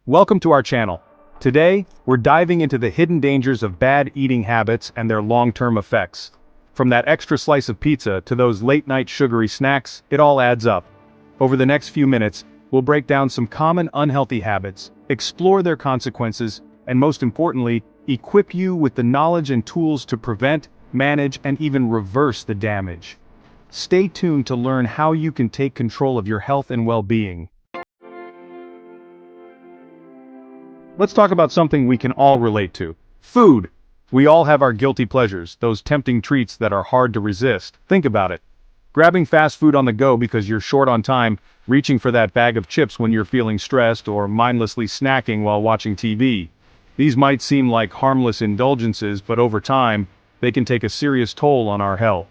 Welcome to our channel. Today, we're diving into the hidden dangers of bad eating habits and their long-term effects. From that extra slice of pizza to those late-night sugary snacks, it all adds up. Over the next few minutes, we'll break down some common unhealthy habits, explore their consequences, and most importantly, equip you with the knowledge and tools to prevent, manage, and even reverse the damage. Stay tuned to learn how you can take control of your health and well-being. Let's talk about something we can all relate to. Food. We all have our guilty pleasures, those tempting treats that are hard to resist. Think about it. Grabbing fast food on the go because you're short on time, reaching for that bag of chips when you're feeling stressed, or mindlessly snacking while watching TV. These might seem like harmless indulgences, but over time, they can take a serious toll on our health.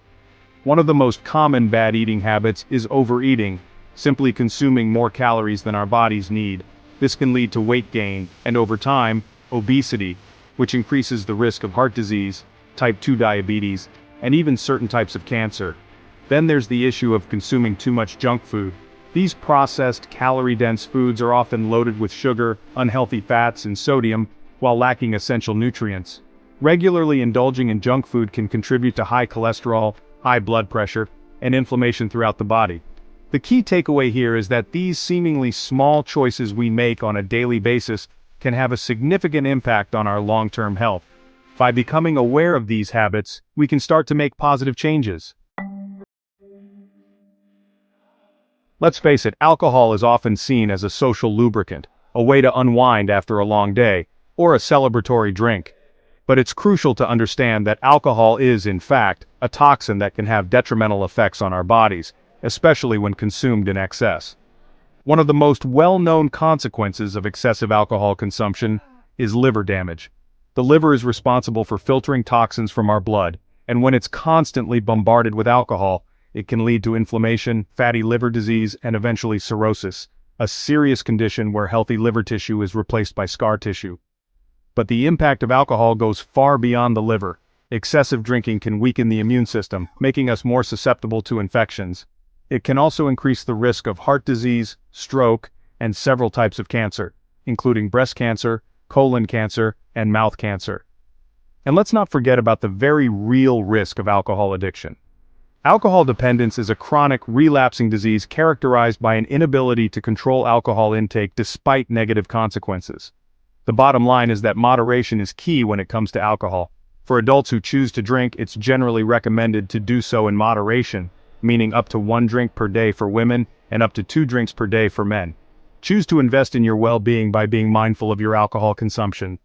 One of the most common bad eating habits is overeating, simply consuming more calories than our bodies need. This can lead to weight gain, and over time, obesity, which increases the risk of heart disease, type 2 diabetes, and even certain types of cancer. Then there's the issue of consuming too much junk food. These processed, calorie-dense foods are often loaded with sugar, unhealthy fats, and sodium, while lacking essential nutrients. Regularly indulging in junk food can contribute to high cholesterol, high blood pressure, and inflammation throughout the body. The key takeaway here is that these seemingly small choices we make on a daily basis can have a significant impact on our long-term health. By becoming aware of these habits, we can start to make positive changes. Let's face it, alcohol is often seen as a social lubricant, a way to unwind after a long day, or a celebratory drink. But it's crucial to understand that alcohol is, in fact, a toxin that can have detrimental effects on our bodies, especially when consumed in excess. One of the most well-known consequences of excessive alcohol consumption is liver damage. The liver is responsible for filtering toxins from our blood, and when it's constantly bombarded with alcohol, it can lead to inflammation, fatty liver disease, and eventually cirrhosis, a serious condition where healthy liver tissue is replaced by scar tissue. But the impact of alcohol goes far beyond the liver. Excessive drinking can weaken the immune system, making us more susceptible to infections. It can also increase the risk of heart disease, stroke, and several types of cancer, including breast cancer, colon cancer, and mouth cancer. And let's not forget about the very real risk of alcohol addiction. Alcohol dependence is a chronic, relapsing disease characterized by an inability to control alcohol intake despite negative consequences. The bottom line is that moderation is key when it comes to alcohol. For adults who choose to drink, it's generally recommended to do so in moderation, meaning up to 1 drink per day for women and up to 2 drinks per day for men. Choose to invest in your well-being by being mindful of your alcohol consumption.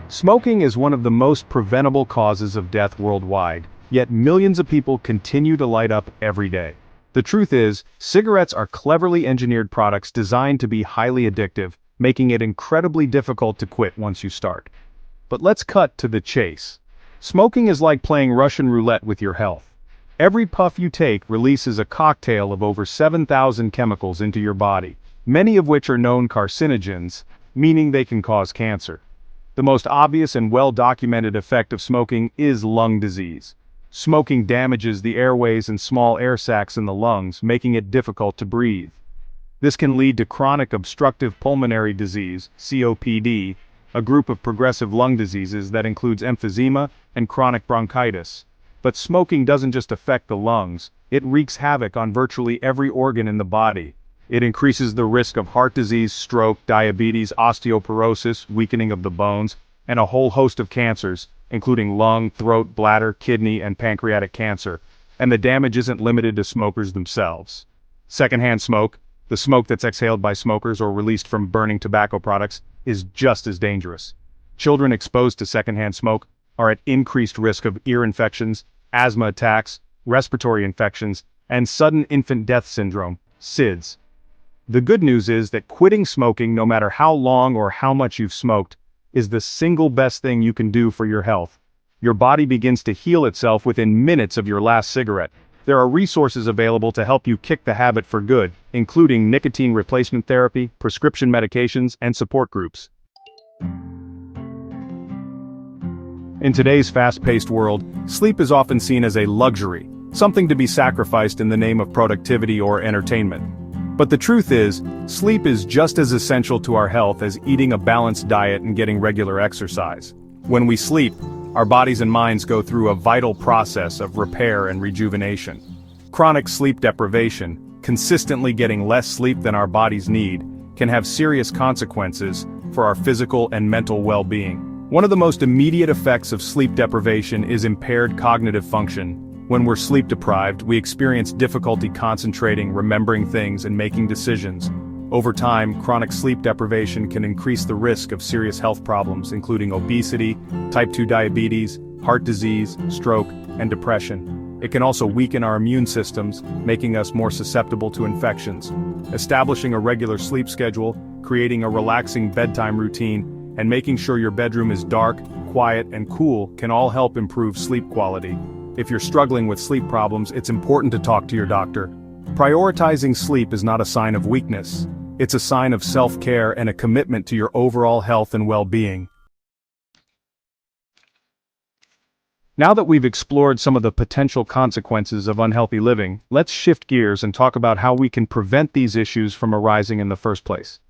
Smoking is one of the most preventable causes of death worldwide, yet millions of people continue to light up every day. The truth is, cigarettes are cleverly engineered products designed to be highly addictive, making it incredibly difficult to quit once you start. But let's cut to the chase. Smoking is like playing Russian roulette with your health. Every puff you take releases a cocktail of over 7,000 chemicals into your body, many of which are known carcinogens, meaning they can cause cancer. The most obvious and well-documented effect of smoking is lung disease. Smoking damages the airways and small air sacs in the lungs, making it difficult to breathe. This can lead to chronic obstructive pulmonary disease, COPD, a group of progressive lung diseases that includes emphysema and chronic bronchitis. But smoking doesn't just affect the lungs, it wreaks havoc on virtually every organ in the body. It increases the risk of heart disease, stroke, diabetes, osteoporosis, weakening of the bones, and a whole host of cancers, including lung, throat, bladder, kidney, and pancreatic cancer. And the damage isn't limited to smokers themselves. Secondhand smoke, the smoke that's exhaled by smokers or released from burning tobacco products, is just as dangerous. Children exposed to secondhand smoke are at increased risk of ear infections, asthma attacks, respiratory infections, and sudden infant death syndrome, SIDS. The good news is that quitting smoking, no matter how long or how much you've smoked, is the single best thing you can do for your health. Your body begins to heal itself within minutes of your last cigarette. There are resources available to help you kick the habit for good, including nicotine replacement therapy, prescription medications, and support groups. In today's fast-paced world, sleep is often seen as a luxury, something to be sacrificed in the name of productivity or entertainment. But the truth is, sleep is just as essential to our health as eating a balanced diet and getting regular exercise. When we sleep, our bodies and minds go through a vital process of repair and rejuvenation. Chronic sleep deprivation, consistently getting less sleep than our bodies need, can have serious consequences for our physical and mental well-being. One of the most immediate effects of sleep deprivation is impaired cognitive function. When we're sleep deprived, we experience difficulty concentrating, remembering things, and making decisions. Over time, chronic sleep deprivation can increase the risk of serious health problems, including obesity, type 2 diabetes, heart disease, stroke, and depression. It can also weaken our immune systems, making us more susceptible to infections. Establishing a regular sleep schedule, creating a relaxing bedtime routine, and making sure your bedroom is dark, quiet, and cool can all help improve sleep quality. If you're struggling with sleep problems, it's important to talk to your doctor. Prioritizing sleep is not a sign of weakness. It's a sign of self-care and a commitment to your overall health and well-being. Now that we've explored some of the potential consequences of unhealthy living, let's shift gears and talk about how we can prevent these issues from arising in the first place.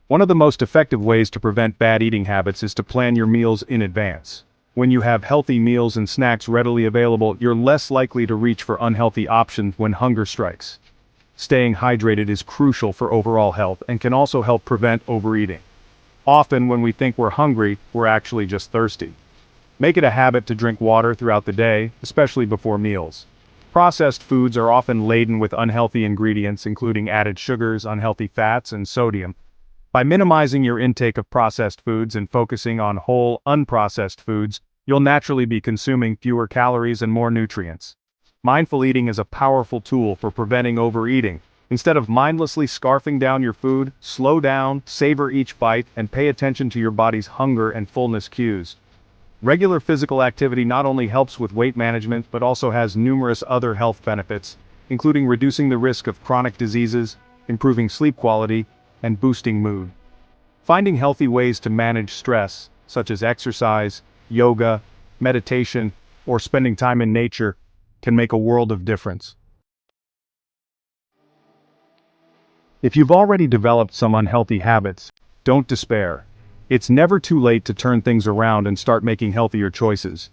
One of the most effective ways to prevent bad eating habits is to plan your meals in advance. When you have healthy meals and snacks readily available, you're less likely to reach for unhealthy options when hunger strikes. Staying hydrated is crucial for overall health and can also help prevent overeating. Often when we think we're hungry, we're actually just thirsty. Make it a habit to drink water throughout the day, especially before meals. Processed foods are often laden with unhealthy ingredients, including added sugars, unhealthy fats, and sodium. By minimizing your intake of processed foods and focusing on whole, unprocessed foods, you'll naturally be consuming fewer calories and more nutrients. Mindful eating is a powerful tool for preventing overeating. Instead of mindlessly scarfing down your food, slow down, savor each bite, and pay attention to your body's hunger and fullness cues. Regular physical activity not only helps with weight management but also has numerous other health benefits, including reducing the risk of chronic diseases, improving sleep quality, and boosting mood. Finding healthy ways to manage stress, such as exercise, yoga, meditation, or spending time in nature, can make a world of difference. If you've already developed some unhealthy habits, don't despair. It's never too late to turn things around and start making healthier choices.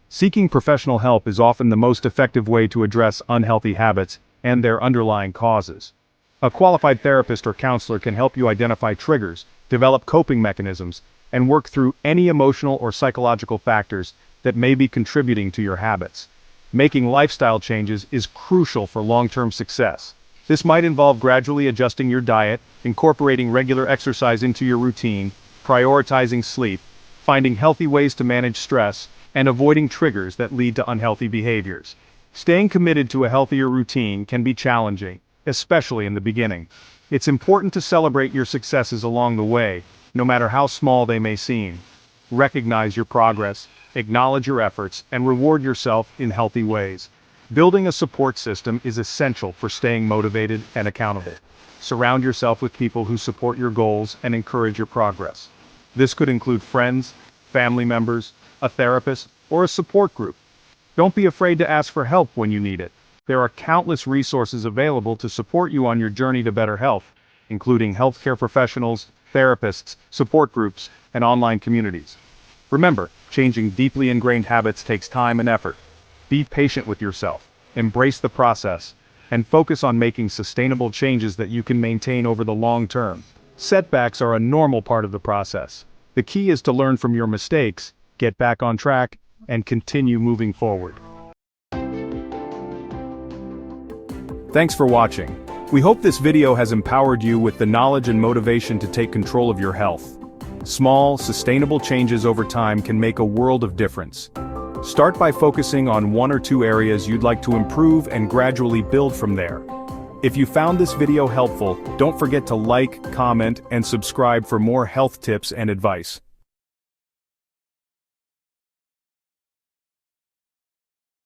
Seeking professional help is often the most effective way to address unhealthy habits and their underlying causes. A qualified therapist or counselor can help you identify triggers, develop coping mechanisms, and work through any emotional or psychological factors that may be contributing to your habits. Making lifestyle changes is crucial for long-term success. This might involve gradually adjusting your diet, incorporating regular exercise into your routine, prioritizing sleep, finding healthy ways to manage stress, and avoiding triggers that lead to unhealthy behaviors. Staying committed to a healthier routine can be challenging, especially in the beginning. It's important to celebrate your successes along the way, no matter how small they may seem. Recognize your progress, acknowledge your efforts, and reward yourself in healthy ways. Building a support system is essential for staying motivated and accountable. Surround yourself with people who support your goals and encourage your progress. This could include friends, family members, a therapist, or a support group. Don't be afraid to ask for help when you need it. There are countless resources available to support you on your journey to better health, including healthcare professionals, therapists, support groups, and online communities. Remember, changing deeply ingrained habits takes time and effort. Be patient with yourself, embrace the process, and focus on making sustainable changes that you can maintain over the long term. Setbacks are a normal part of the process. The key is to learn from your mistakes, get back on track, and continue moving forward. Thanks for watching. We hope this video has empowered you with the knowledge and motivation to take control of your health. Small, sustainable changes over time can make a world of difference. Start by focusing on one or two areas you'd like to improve and gradually build from there. If you found this video helpful, don't forget to like, comment, and subscribe for more health tips and advice.